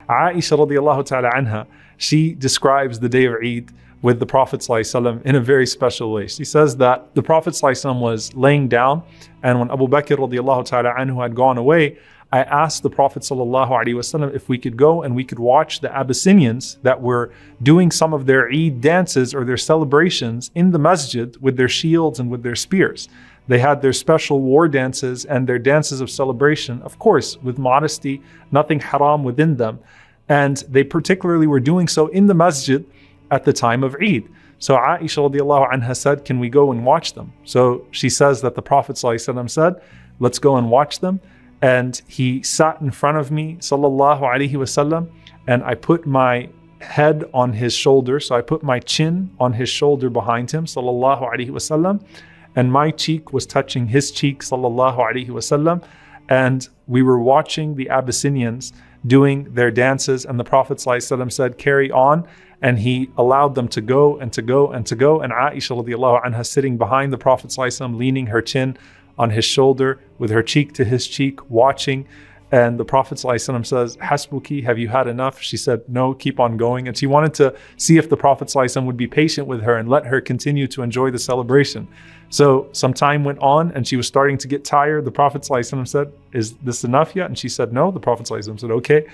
Aisha radiallahu ta'ala anha, she describes the day of Eid with the Prophet ﷺ in a very special way. She says that the Prophet ﷺ was laying down, and when Abu Bakr radiallahu ta'ala anhu had gone away, I asked the Prophet ﷺ if we could go and we could watch the Abyssinians that were doing some of their Eid dances or their celebrations in the masjid with their shields and with their spears. They had their special war dances and their dances of celebration, of course, with modesty, nothing haram within them. And they particularly were doing so in the masjid at the time of Eid. So Aisha radiallahu anha said, can we go and watch them? So she says that the Prophet ﷺ said, let's go and watch them. And he sat in front of me, sallallahu alaihi wasallam, and I put my head on his shoulder. So I put my chin on his shoulder behind him, sallallahu alaihi wasallam, and my cheek was touching his cheek, sallallahu alaihi wasallam. And we were watching the Abyssinians doing their dances, and the Prophet ﷺ said, carry on. And he allowed them to go and to go and to go. And Aisha radiallahu anha sitting behind the Prophet ﷺ, leaning her chin on his shoulder with her cheek to his cheek, watching. And the Prophet ﷺ says, Hasbuki, have you had enough? She said, no, keep on going. And she wanted to see if the Prophet ﷺ would be patient with her and let her continue to enjoy the celebration. So some time went on and she was starting to get tired. The Prophet ﷺ said, is this enough yet? And she said, no. The Prophet ﷺ said, okay.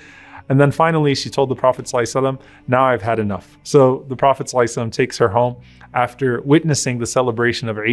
And then finally she told the Prophet ﷺ, now I've had enough. So the Prophet ﷺ takes her home after witnessing the celebration of Eid.